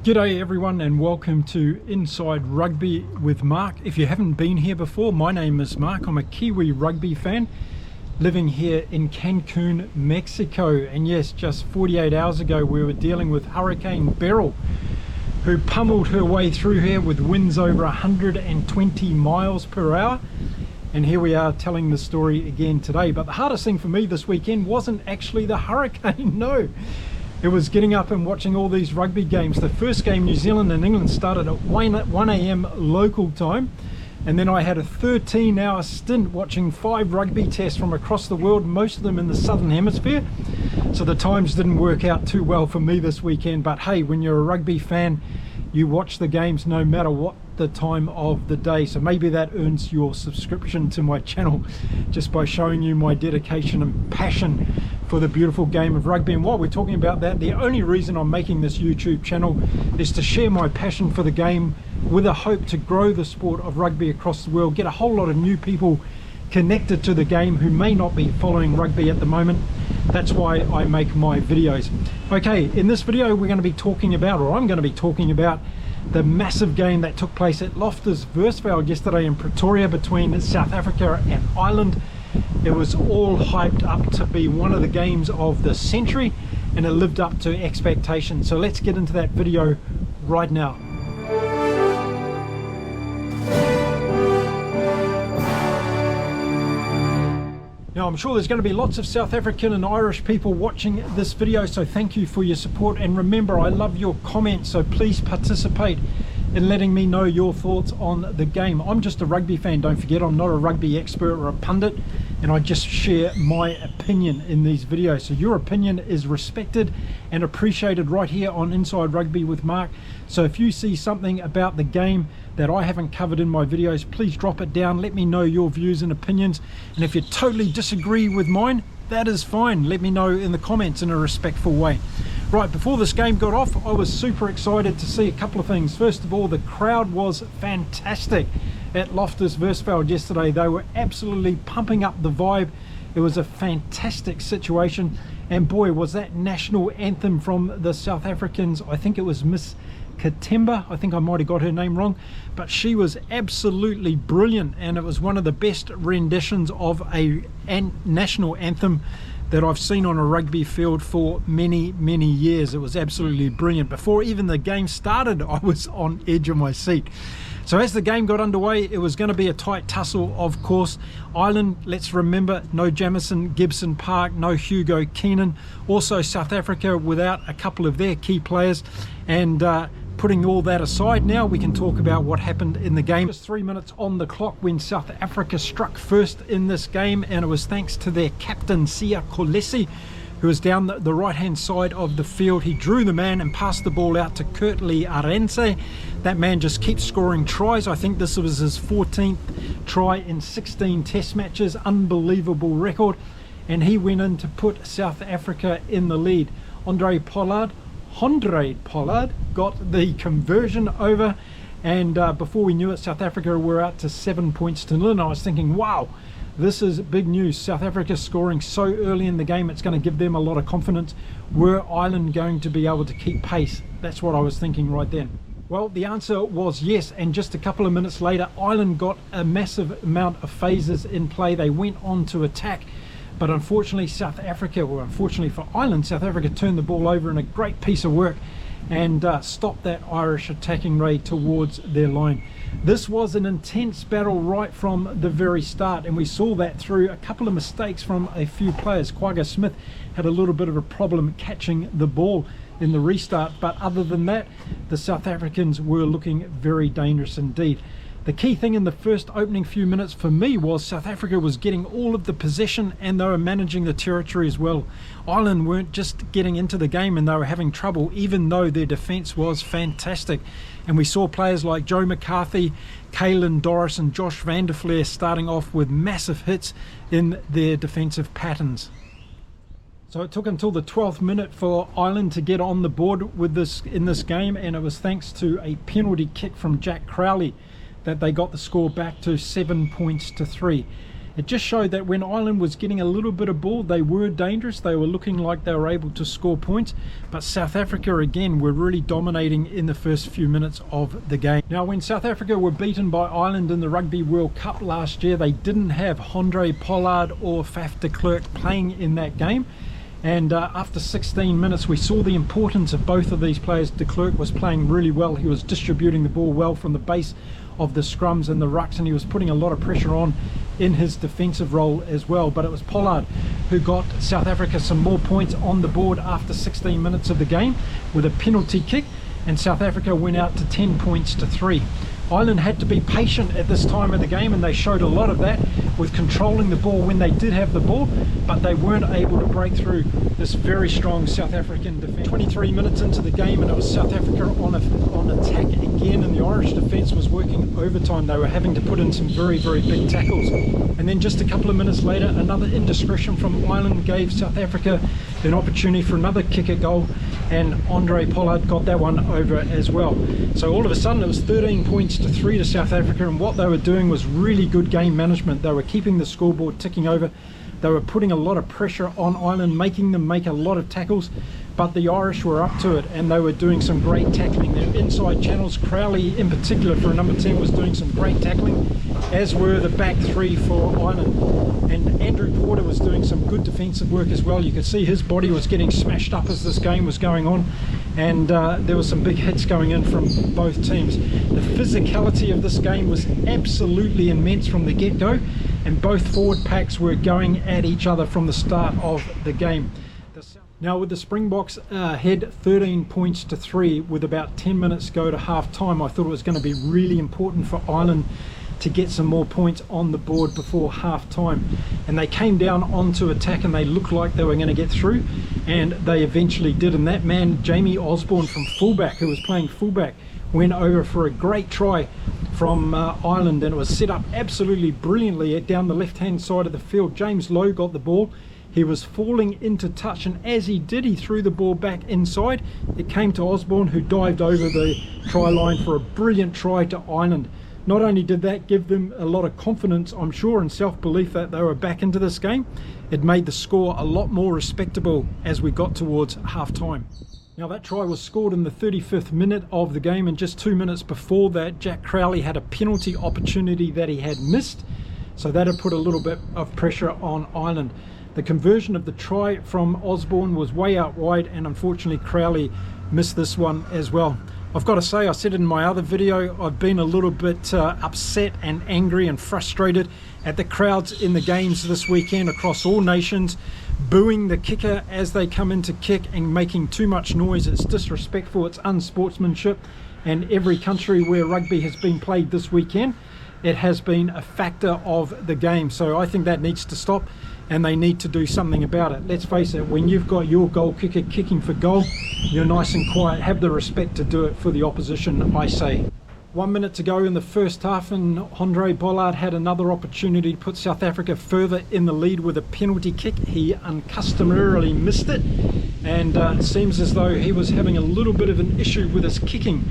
G'day everyone and welcome to Inside Rugby with Mark. If you haven't been here before, my name is Mark. I'm a Kiwi rugby fan living here in Cancun, Mexico. And yes, just 48 hours ago we were dealing with Hurricane Beryl, who pummeled her way through here with winds over 120 miles per hour. And here we are telling the story again today. But the hardest thing for me this weekend wasn't actually the hurricane, no. It was getting up and watching all these rugby games. The first game, New Zealand and England, started at 1 a.m. local time. And then I had a 13-hour stint watching 5 rugby tests from across the world, most of them in the Southern Hemisphere. So the times didn't work out too well for me this weekend. But hey, when you're a rugby fan, you watch the games no matter what the time of the day. So maybe that earns your subscription to my channel, just by showing you my dedication and passion for the beautiful game of rugby. And while we're talking about that, the only reason I'm making this YouTube channel is to share my passion for the game with a hope to grow the sport of rugby across the world, get a whole lot of new people connected to the game who may not be following rugby at the moment. That's why I make my videos. Okay, in this video we're going to be talking about, or I'm going to be talking about, the massive game that took place at Loftus Versfeld yesterday in Pretoria between South Africa and Ireland. It was all hyped up to be one of the games of the century, and it lived up to expectations. So let's get into that video right now. Now, I'm sure there's going to be lots of South African and Irish people watching this video, so thank you for your support. And remember, I love your comments, so please participate in letting me know your thoughts on the game. I'm just a rugby fan, don't forget. I'm not a rugby expert or a pundit, and I just share my opinion in these videos. So your opinion is respected and appreciated right here on Inside Rugby with Mark. So if you see something about the game that I haven't covered in my videos, please drop it down. Let me know your views and opinions. And if you totally disagree with mine, that is fine. Let me know in the comments in a respectful way. Right, before this game got off, I was super excited to see a couple of things. First of all, the crowd was fantastic at Loftus Versfeld yesterday. They were absolutely pumping up the vibe. It was a fantastic situation. And boy, was that national anthem from the South Africans. I think it was Miss Katemba, I think I might have got her name wrong, but she was absolutely brilliant, and it was one of the best renditions of a national anthem that I've seen on a rugby field for many years. It was absolutely brilliant. Before even the game started, I was on edge of my seat. So as the game got underway, it was going to be a tight tussle, of course. Ireland, let's remember, no Jamison Gibson Park, no Hugo Keenan. Also South Africa without a couple of their key players. And putting all that aside, now we can talk about what happened in the game. Just 3 minutes on the clock when South Africa struck first in this game, and it was thanks to their captain Siya Kolisi, who was down the right hand side of the field. He drew the man and passed the ball out to Kurtley Arendse. That man just keeps scoring tries. I think this was his 14th try in 16 test matches. Unbelievable record. And he went in to put South Africa in the lead. Handré Pollard got the conversion over, and before we knew it, South Africa were out to 7 points to nil. And I was thinking, wow, this is big news. South Africa scoring so early in the game, it's going to give them a lot of confidence. Were Ireland going to be able to keep pace? That's what I was thinking right then. Well, the answer was yes, and just a couple of minutes later, Ireland got a massive amount of phases in play. They went on to attack, but unfortunately South Africa, or unfortunately for Ireland, South Africa turned the ball over in a great piece of work and stopped that Irish attacking raid towards their line. This was an intense battle right from the very start, and we saw that through a couple of mistakes from a few players. Kwagga Smith had a little bit of a problem catching the ball in the restart, but other than that, the South Africans were looking very dangerous indeed. The key thing in the first opening few minutes for me was South Africa was getting all of the possession, and they were managing the territory as well. Ireland weren't just getting into the game, and they were having trouble, even though their defence was fantastic. And we saw players like Joe McCarthy, Caelan Doris and Josh van der Flier starting off with massive hits in their defensive patterns. So it took until the 12th minute for Ireland to get on the board with this in this game, and it was thanks to a penalty kick from Jack Crowley that they got the score back to 7 points to 3. It just showed that when Ireland was getting a little bit of ball, they were dangerous. They were looking like they were able to score points, but South Africa again were really dominating in the first few minutes of the game. Now, when South Africa were beaten by Ireland in the Rugby World Cup last year, they didn't have Handré Pollard or Faf de Klerk playing in that game. And after 16 minutes, we saw the importance of both of these players. De Klerk was playing really well. He was distributing the ball well from the base of the scrums and the rucks, and he was putting a lot of pressure on in his defensive role as well. But it was Pollard who got South Africa some more points on the board after 16 minutes of the game with a penalty kick, and South Africa went out to 10 points to 3. Ireland had to be patient at this time of the game, and they showed a lot of that with controlling the ball when they did have the ball, but they weren't able to break through this very strong South African defence. 23 minutes into the game, and it was South Africa on attack again, and the Irish defence was working overtime. They were having to put in some very, very big tackles. And then just a couple of minutes later, another indiscretion from Ireland gave South Africa an opportunity for another kick at goal, and Handré Pollard got that one over as well. So all of a sudden it was 13 points to 3 to South Africa, and what they were doing was really good game management. They were keeping the scoreboard ticking over. They were putting a lot of pressure on Ireland, making them make a lot of tackles, but the Irish were up to it, and they were doing some great tackling. Their inside channels, Crowley in particular for a number 10 was doing some great tackling, as were the back three for Ireland. And Andrew Porter was doing some good defensive work as well. You could see his body was getting smashed up as this game was going on, and there were some big hits going in from both teams. The physicality of this game was absolutely immense from the get-go, and both forward packs were going at each other from the start of the game. Now, with the Springboks head 13 points to 3 with about 10 minutes to go to half time, I thought it was going to be really important for Ireland to get some more points on the board before half time, and they came down onto attack, and they looked like they were going to get through, and they eventually did. And that man Jamie Osborne from fullback, who was playing fullback, went over for a great try from Ireland, and it was set up absolutely brilliantly down the left hand side of the field. James Lowe got the ball. He was falling into touch, and as he did, he threw the ball back inside. It came to Osborne, who dived over the try line for a brilliant try to Ireland. Not only did that give them a lot of confidence, I'm sure, and self-belief that they were back into this game, it made the score a lot more respectable as we got towards half-time. Now, that try was scored in the 35th minute of the game, and just 2 minutes before that, Jack Crowley had a penalty opportunity that he had missed, so that had put a little bit of pressure on Ireland. The conversion of the try from Osborne was way out wide, and unfortunately Crowley missed this one as well. I've got to say, I said it in my other video, I've been a little bit upset and angry and frustrated at the crowds in the games this weekend across all nations, booing the kicker as they come in to kick and making too much noise. It's disrespectful, it's unsportsmanship, and every country where rugby has been played this weekend, it has been a factor of the game. So I think that needs to stop, and they need to do something about it. Let's face it, when you've got your goal kicker kicking for goal, you're nice and quiet. Have the respect to do it for the opposition, I say. 1 minute to go in the first half, and Handré Pollard had another opportunity to put South Africa further in the lead with a penalty kick. He uncustomarily missed it, and it seems as though he was having a little bit of an issue with his kicking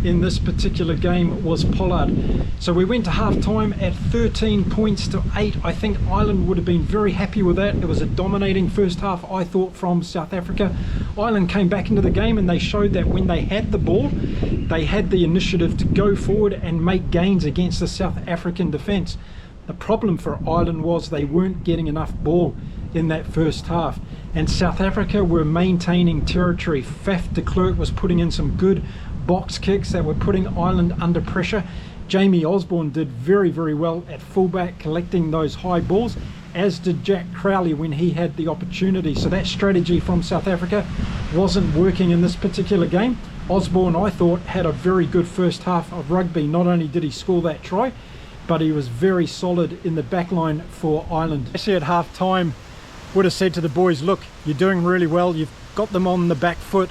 in this particular game, was Pollard. So we went to half time at 13 points to 8. I think Ireland would have been very happy with that. It was a dominating first half, I thought, from South Africa. Ireland came back into the game, and they showed that when they had the ball, they had the initiative to go forward and make gains against the South African defence. The problem for Ireland was they weren't getting enough ball in that first half, and South Africa were maintaining territory. Faf de Klerk was putting in some good box kicks that were putting Ireland under pressure. Jamie Osborne did very, very well at fullback, collecting those high balls, as did Jack Crowley when he had the opportunity. So that strategy from South Africa wasn't working in this particular game. Osborne, I thought, had a very good first half of rugby. Not only did he score that try, but he was very solid in the back line for Ireland. Actually, at half time, would have said to the boys, look, you're doing really well, you've got them on the back foot,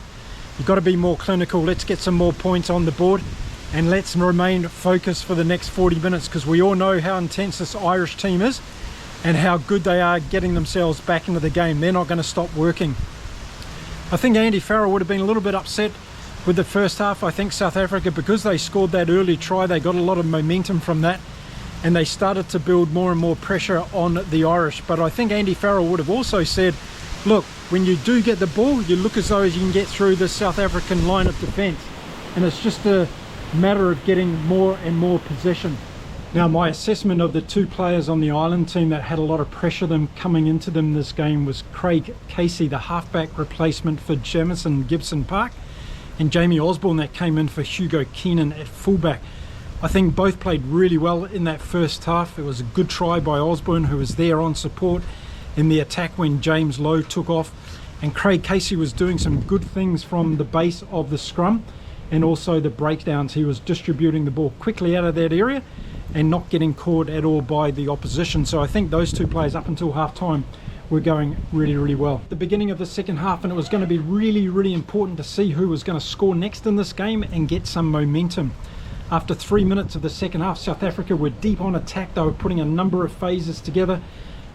you've got to be more clinical, let's get some more points on the board, and let's remain focused for the next 40 minutes, because we all know how intense this Irish team is and how good they are getting themselves back into the game. They're not going to stop working. I think Andy Farrell would have been a little bit upset with the first half. I think South Africa, because they scored that early try, they got a lot of momentum from that, and they started to build more and more pressure on the Irish. But I think Andy Farrell would have also said, look, when you do get the ball, you look as though as you can get through the South African line of defence, and it's just a matter of getting more and more possession. Now, my assessment of the two players on the Ireland team that had a lot of pressure them coming into them this game was Craig Casey, the halfback replacement for Jamison Gibson-Park, and Jamie Osborne that came in for Hugo Keenan at fullback. I think both played really well in that first half. It was a good try by Osborne, who was there on support in the attack when James Lowe took off, and Craig Casey was doing some good things from the base of the scrum and also the breakdowns. He was distributing the ball quickly out of that area and not getting caught at all by the opposition. So I think those two players up until half time were going really, really well. The beginning of the second half, and it was going to be really, really important to see who was going to score next in this game and get some momentum. After 3 minutes of the second half, South Africa were deep on attack. They were putting a number of phases together.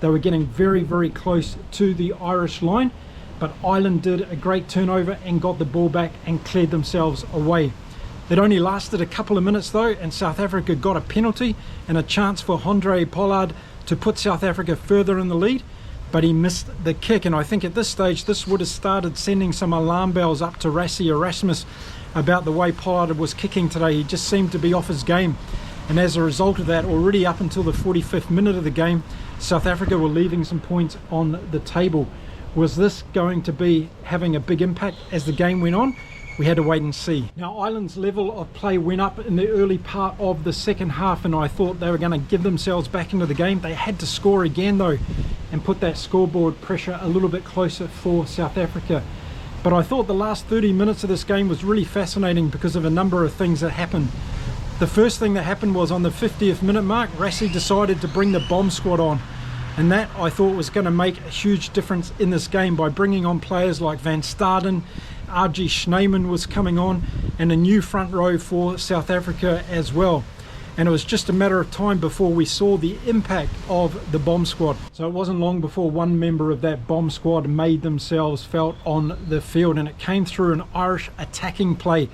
They were getting very, very close to the Irish line, but Ireland did a great turnover and got the ball back and cleared themselves away. It only lasted a couple of minutes though, and South Africa got a penalty and a chance for Handré Pollard to put South Africa further in the lead, but he missed the kick. And I think at this stage this would have started sending some alarm bells up to Rassie Erasmus about the way Pollard was kicking today. He just seemed to be off his game, and as a result of that, already up until the 45th minute of the game, South Africa were leaving some points on the table. Was this going to be having a big impact as the game went on? We had to wait and see. Now, Ireland's level of play went up in the early part of the second half, and I thought they were going to give themselves back into the game. They had to score again though and put that scoreboard pressure a little bit closer for South Africa. But I thought the last 30 minutes of this game was really fascinating because of a number of things that happened. The first thing that happened was on the 50th minute mark, Rassie decided to bring the bomb squad on. And that, I thought, was going to make a huge difference in this game by bringing on players like Van Staden. RG Snyman was coming on, and a new front row for South Africa as well. And it was just a matter of time before we saw the impact of the bomb squad. So it wasn't long before one member of that bomb squad made themselves felt on the field, and it came through an Irish attacking play.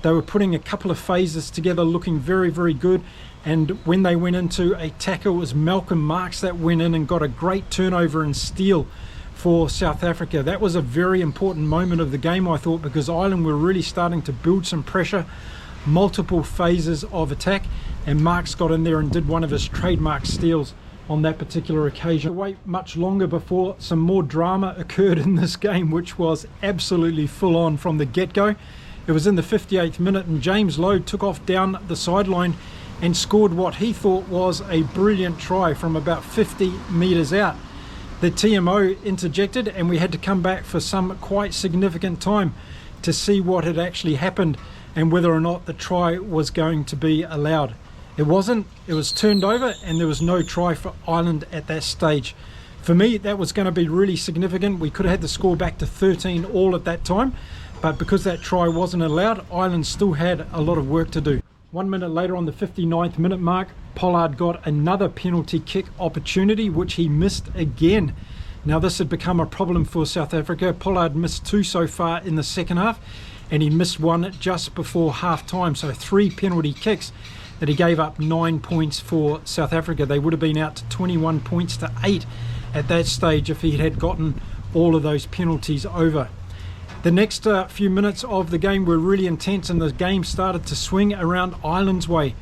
They were putting a couple of phases together, looking very, very good. And when they went into a tackle, it was Malcolm Marks that went in and got a great turnover and steal for South Africa. That was a very important moment of the game, I thought, because Ireland were really starting to build some pressure, multiple phases of attack, and Marks got in there and did one of his trademark steals on that particular occasion. To wait much longer before some more drama occurred in this game, which was absolutely full on from the get-go. It was in the 58th minute, and James Lowe took off down the sideline and scored what he thought was a brilliant try from about 50 metres out. The TMO interjected, and we had to come back for some quite significant time to see what had actually happened and whether or not the try was going to be allowed. It wasn't. It was turned over, and there was no try for Ireland at that stage. For me, that was going to be really significant. We could have had the score back to 13 all at that time, but because that try wasn't allowed, Ireland still had a lot of work to do. 1 minute later, on the 59th minute mark, Pollard got another penalty kick opportunity, which he missed again. Now, this had become a problem for South Africa. Pollard missed two so far in the second half, and he missed one just before half time. So 3 penalty kicks that he gave up 9 points for South Africa. They would have been out to 21 points to 8 at that stage if he had gotten all of those penalties over. The next few minutes of the game were really intense, and the game started to swing around Ireland's way.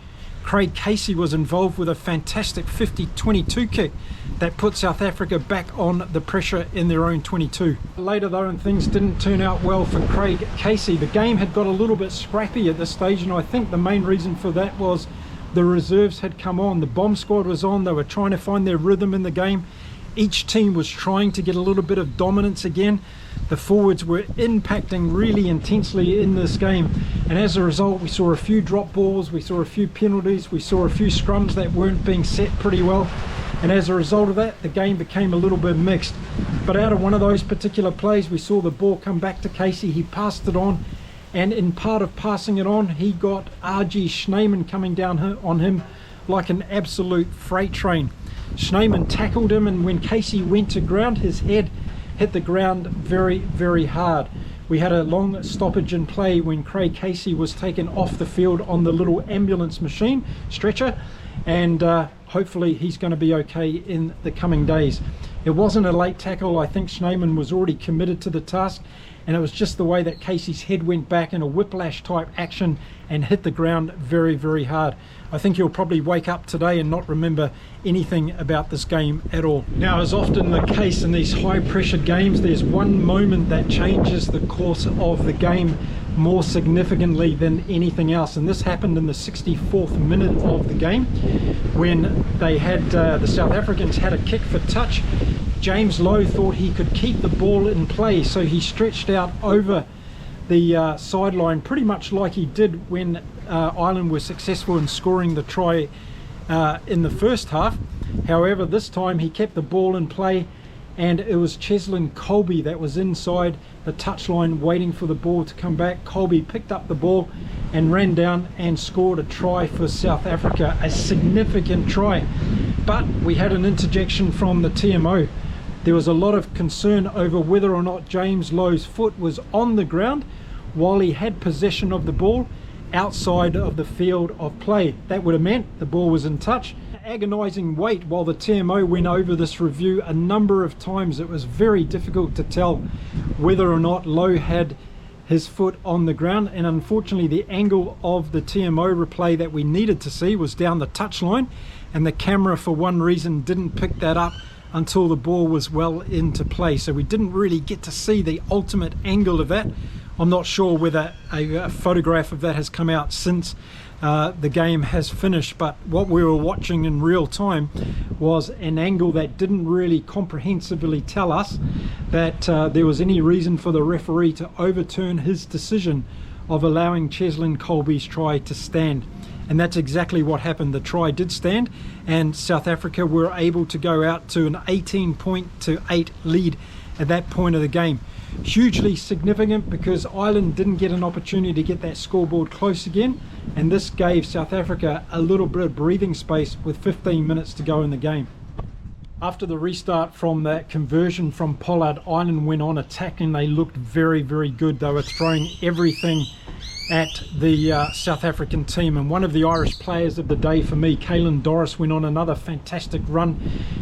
Craig Casey was involved with a fantastic 50-22 kick that put South Africa back on the pressure in their own 22. Later though, and things didn't turn out well for Craig Casey. The game had got a little bit scrappy at this stage, and I think the main reason for that was the reserves had come on. The bomb squad was on. They were trying to find their rhythm in the game. Each team was trying to get a little bit of dominance again. The forwards were impacting really intensely in this game, and as a result we saw a few drop balls, we saw a few penalties, we saw a few scrums that weren't being set pretty well, and as a result of that the game became a little bit mixed. But out of one of those particular plays, we saw the ball come back to Casey. He passed it on, and in part of passing it on, he got RG Snyman coming down on him like an absolute freight train. Snyman tackled him, and when Casey went to ground, his head hit the ground very, very hard, We had a long stoppage in play when Craig Casey was taken off the field on the little ambulance machine stretcher, and hopefully he's going to be okay in the coming days. It wasn't a late tackle. I think Schneemann was already committed to the task, and it was just the way that Casey's head went back in a whiplash type action and hit the ground very, very hard. I think he'll probably wake up today and not remember anything about this game at all. Now, as often the case in these high pressure games, there's one moment that changes the course of the game more significantly than anything else, and this happened in the 64th minute of the game when they had the South Africans had a kick for touch. James Lowe thought he could keep the ball in play, so he stretched out over the sideline pretty much like he did when Ireland were successful in scoring the try in the first half. However, this time he kept the ball in play, and it was Cheslin Colby that was inside the touchline waiting for the ball to come back. Colby picked up the ball and ran down and scored a try for South Africa, a significant try. But we had an interjection from the TMO. There was a lot of concern over whether or not James Lowe's foot was on the ground while he had possession of the ball outside of the field of play. That would have meant the ball was in touch. Agonizing wait while the TMO went over this review a number of times. It was very difficult to tell whether or not Lowe had his foot on the ground, and unfortunately the angle of the TMO replay that we needed to see was down the touchline, and the camera for one reason didn't pick that up until the ball was well into play, so we didn't really get to see the ultimate angle of that. I'm not sure whether a photograph of that has come out since the game has finished, but what we were watching in real time was an angle that didn't really comprehensively tell us that there was any reason for the referee to overturn his decision of allowing Cheslin Colby's try to stand. And that's exactly what happened. The try did stand, and South Africa were able to go out to an 18-8 lead at that point of the game. Hugely significant because Ireland didn't get an opportunity to get that scoreboard close again, and this gave South Africa a little bit of breathing space with 15 minutes to go in the game. After the restart from that conversion from Pollard, Ireland went on attacking. They looked very, very good. They were throwing everything at the South African team, and one of the Irish players of the day for me, Caelan Doris, went on another fantastic run.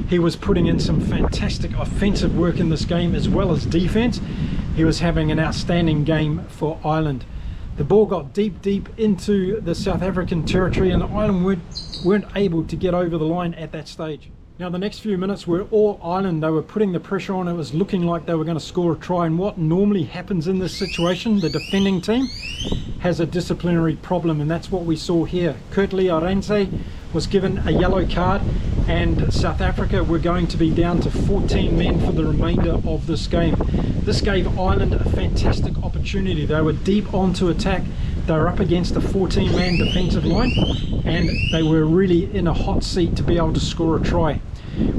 He was putting in some fantastic offensive work in this game as well as defense. He was having an outstanding game for Ireland. The ball got deep into the South African territory, and Ireland weren't able to get over the line at that stage. Now the next few minutes were all Ireland. They were putting the pressure on. It was looking like they were going to score a try, and what normally happens in this situation, the defending team has a disciplinary problem, and that's what we saw here. Kurtley Arendse was given a yellow card, and South Africa were going to be down to 14 men for the remainder of this game. This gave Ireland a fantastic opportunity. They were deep onto attack. They were up against a 14-man defensive line, and they were really in a hot seat to be able to score a try.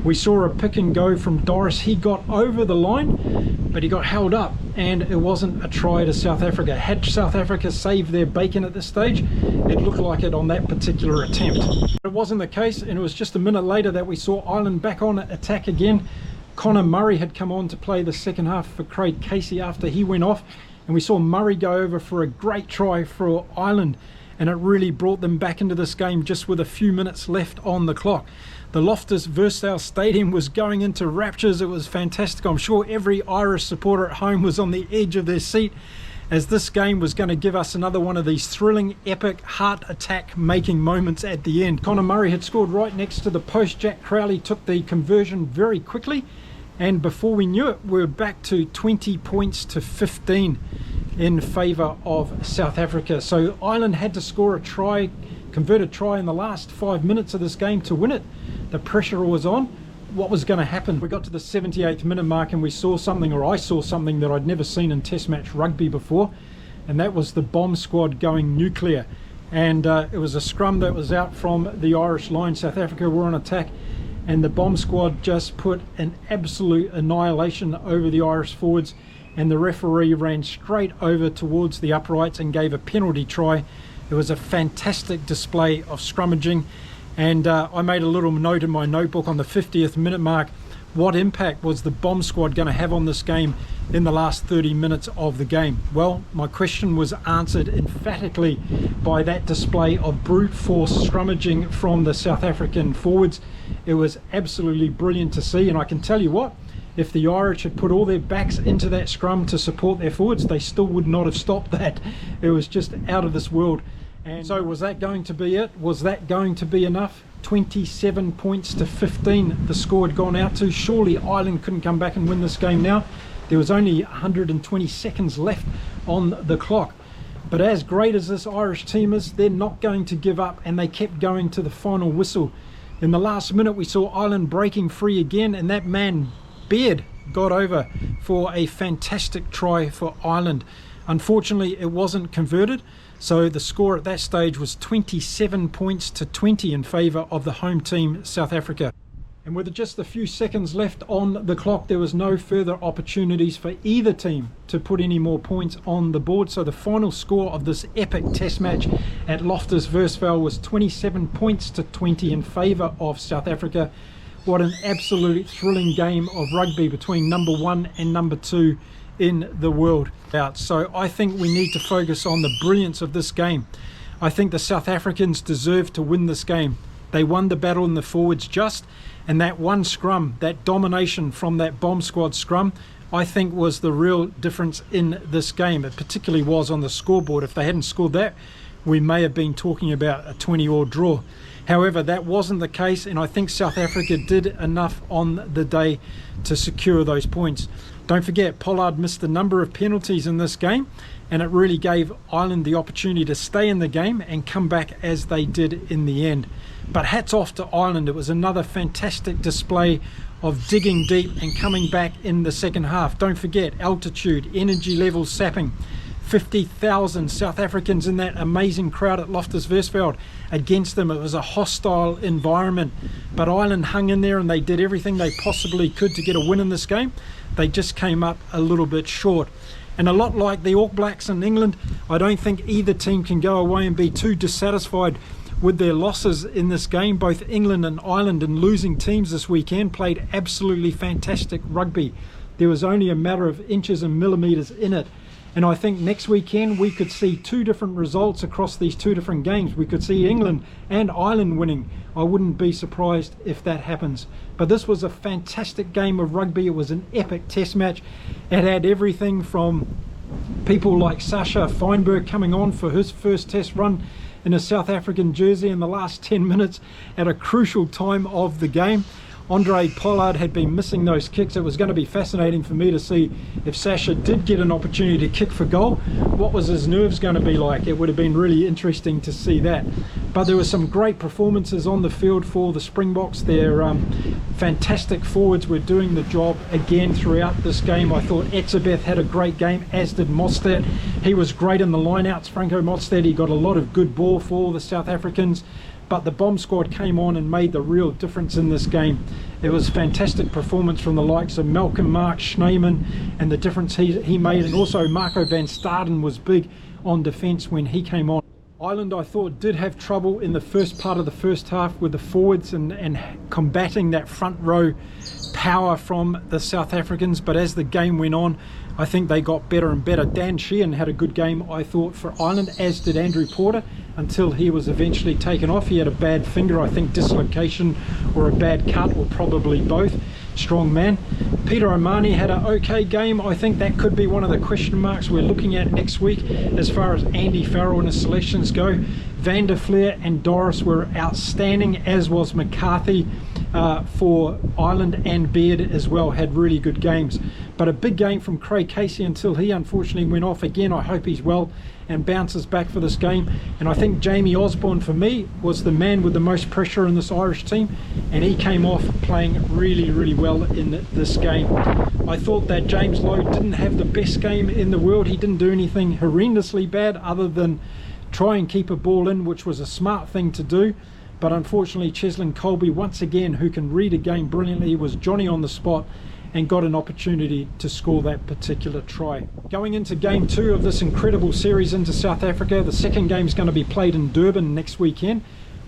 We saw a pick and go from Doris. He got over the line, but he got held up, and it wasn't a try to South Africa. Had South Africa saved their bacon at this stage, it looked like it on that particular attempt. It wasn't the case, and it was just a minute later that we saw Ireland back on attack again. Connor Murray had come on to play the second half for Craig Casey after he went off, and we saw Murray go over for a great try for Ireland, and it really brought them back into this game just with a few minutes left on the clock. The Loftus Versfeld Stadium was going into raptures. It was fantastic. I'm sure every Irish supporter at home was on the edge of their seat, as this game was going to give us another one of these thrilling, epic, heart attack making moments at the end. Connor Murray had scored right next to the post. Jack Crowley took the conversion very quickly, and before we knew it, we were back to 20 points to 15 in favour of South Africa. So Ireland had to score a try, converted try in the last 5 minutes of this game to win it. The pressure was on. What was going to happen? We got to the 78th minute mark, and we saw something, or I saw something that I'd never seen in Test match rugby before, and that was the bomb squad going nuclear. And it was a scrum that was out from the Irish line. South Africa were on attack, and the bomb squad just put an absolute annihilation over the Irish forwards, and the referee ran straight over towards the uprights and gave a penalty try. It was a fantastic display of scrummaging, and I made a little note in my notebook on the 50th minute mark. what impact was the bomb squad going to have on this game in the last 30 minutes of the game? Well, my question was answered emphatically by that display of brute force scrummaging from the South African forwards. It was absolutely brilliant to see, and I can tell you what, if the Irish had put all their backs into that scrum to support their forwards, they still would not have stopped that. It was just out of this world. And so was that going to be it? Was that going to be enough? 27 points to 15 the score had gone out to. Surely Ireland couldn't come back and win this game now. There was only 120 seconds left on the clock. But as great as this Irish team is, they're not going to give up, and they kept going to the final whistle. In the last minute we saw Ireland breaking free again, and that man Beard got over for a fantastic try for Ireland. Unfortunately, it wasn't converted, so the score at that stage was 27 points to 20 in favour of the home team, South Africa. And with just a few seconds left on the clock, there was no further opportunities for either team to put any more points on the board. So the final score of this epic test match at Loftus Versfeld was 27 points to 20 in favour of South Africa. What an absolute thrilling game of rugby between number 1 and number 2 in the world. So I think we need to focus on the brilliance of this game. I think the South Africans deserve to win this game. They won the battle in the forwards just, and that one scrum, that domination from that bomb squad scrum, I think was the real difference in this game. It particularly was on the scoreboard. If they hadn't scored that, we may have been talking about a 20-all draw. However, that wasn't the case, and I think South Africa did enough on the day to secure those points. Don't forget, Pollard missed a number of penalties in this game, and it really gave Ireland the opportunity to stay in the game and come back as they did in the end. But hats off to Ireland. It was another fantastic display of digging deep and coming back in the second half. Don't forget, altitude, energy levels sapping. 50,000 South Africans in that amazing crowd at Loftus Versfeld against them. It was a hostile environment, but Ireland hung in there and they did everything they possibly could to get a win in this game. They just came up a little bit short. And a lot like the All Blacks in England, I don't think either team can go away and be too dissatisfied with their losses in this game. Both England and Ireland, and losing teams this weekend, played absolutely fantastic rugby. There was only a matter of inches and millimetres in it. And I think next weekend we could see two different results across these two different games. We could see England and Ireland winning. I wouldn't be surprised if that happens. But this was a fantastic game of rugby. It was an epic test match. It had everything from people like Sasha Feinberg coming on for his first test run in a South African jersey in the last 10 minutes at a crucial time of the game. Andre Pollard had been missing those kicks. It was going to be fascinating for me to see if Sasha did get an opportunity to kick for goal. What was his nerves going to be like? It would have been really interesting to see that. But there were some great performances on the field for the Springboks. Their fantastic forwards were doing the job again throughout this game. I thought Etzebeth had a great game, as did Mostert. He was great in the lineouts, Franco Mostert. He got a lot of good ball for the South Africans. But the bomb squad came on and made the real difference in this game. It was a fantastic performance from the likes of Malcolm Mark, Schneeman, and the difference he made. And also Marco van Staden was big on defence when he came on. Ireland, I thought, did have trouble in the first part of the first half with the forwards and combating that front row power from the South Africans. But as the game went on, I think they got better and better. Dan Sheehan had a good game, I thought, for Ireland, as did Andrew Porter, until he was eventually taken off. He had a bad finger, I think dislocation or a bad cut, or probably both. Strong man. Peter O'Mahony had an okay game. I think that could be one of the question marks we're looking at next week as far as Andy Farrell and his selections go. Van der Fleer and Doris were outstanding, as was McCarthy for Ireland, and Beard as well had really good games. But a big game from Craig Casey until he unfortunately went off again. I hope he's well and bounces back for this game. And I think Jamie Osborne, for me, was the man with the most pressure in this Irish team, and he came off playing really, really well in this game. I thought that James Lowe didn't have the best game in the world. He didn't do anything horrendously bad other than try and keep a ball in, which was a smart thing to do. But unfortunately, Cheslin Colby, once again, who can read a game brilliantly, was Johnny on the spot and got an opportunity to score that particular try. Going into game 2 of this incredible series into South Africa, the second game is going to be played in Durban next weekend.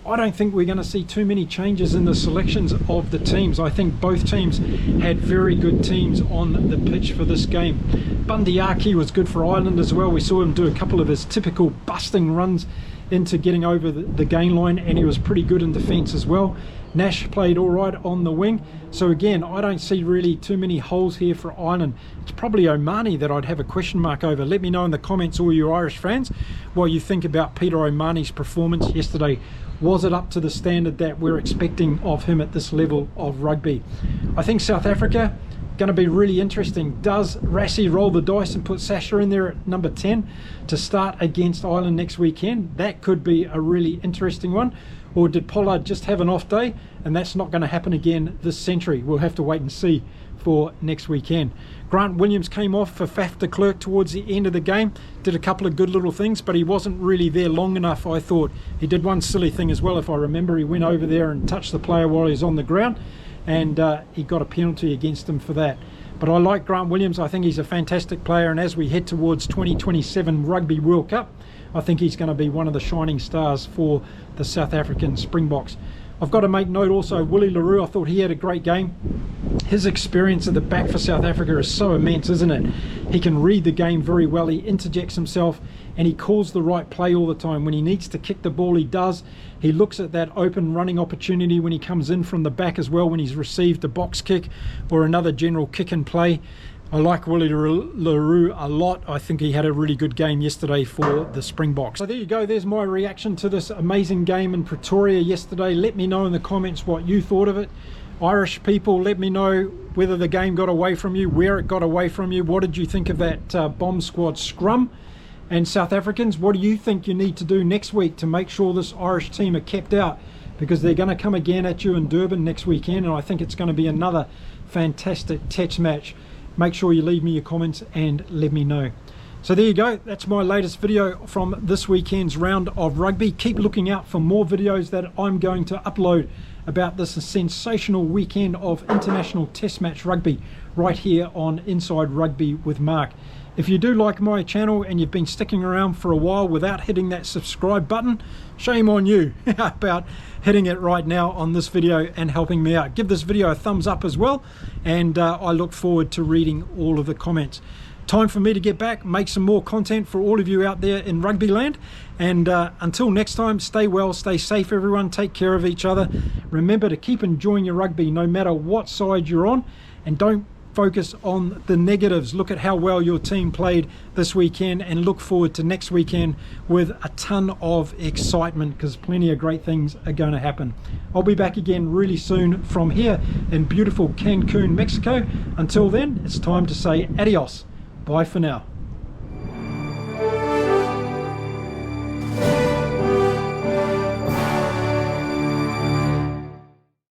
I don't think we're going to see too many changes in the selections of the teams. I think both teams had very good teams on the pitch for this game. Bundyaki was good for Ireland as well. We saw him do a couple of his typical busting runs into getting over the gain line, and he was pretty good in defence as well. Nash played all right on the wing. So again, I don't see really too many holes here for Ireland. It's probably O'Mahony that I'd have a question mark over. Let me know in the comments, all you Irish fans, what you think about Peter O'Mahony's performance yesterday. Was it up to the standard that we're expecting of him at this level of rugby? I think South Africa, going to be really interesting. Does Rassie roll the dice and put Sasha in there at number 10 to start against Ireland next weekend? That could be a really interesting one. Or did Pollard just have an off day and that's not going to happen again this century? We'll have to wait and see for next weekend. Grant Williams came off for Faf de Klerk towards the end of the game, did a couple of good little things, but he wasn't really there long enough, I thought. He did one silly thing as well, if I remember. He went over there and touched the player while he was on the ground, and he got a penalty against him for that. But I like Grant Williams. I think he's a fantastic player, and as we head towards 2027 Rugby World Cup, I think he's going to be one of the shining stars for the South African Springboks. I've got to make note also, Willie le Roux, I thought he had a great game. His experience at the back for South Africa is so immense, isn't it? He can read the game very well, he interjects himself, and he calls the right play all the time. When he needs to kick the ball, he does. He looks at that open running opportunity when he comes in from the back as well, when he's received a box kick or another general kick and play. I like Willie le Roux a lot. I think he had a really good game yesterday for the Springboks. So there you go, there's my reaction to this amazing game in Pretoria yesterday. Let me know in the comments what you thought of it. Irish people, let me know whether the game got away from you, where it got away from you. What did you think of that bomb squad scrum? And South Africans, what do you think you need to do next week to make sure this Irish team are kept out? Because they're going to come again at you in Durban next weekend, and I think it's going to be another fantastic test match. Make sure you leave me your comments and let me know. So there you go, that's my latest video from this weekend's round of rugby. Keep looking out for more videos that I'm going to upload about this sensational weekend of international test match rugby right here on Inside Rugby with Mark. If you do like my channel and you've been sticking around for a while without hitting that subscribe button, shame on you about hitting it right now on this video and helping me out. Give this video a thumbs up as well, and I look forward to reading all of the comments. Time for me to get back, make some more content for all of you out there in rugby land, and until next time, stay well, stay safe everyone, take care of each other. Remember to keep enjoying your rugby no matter what side you're on, and don't focus on the negatives. Look at how well your team played this weekend and look forward to next weekend with a ton of excitement, because plenty of great things are going to happen. I'll be back again really soon from here in beautiful Cancun, Mexico. Until then, it's time to say adios. Bye for now.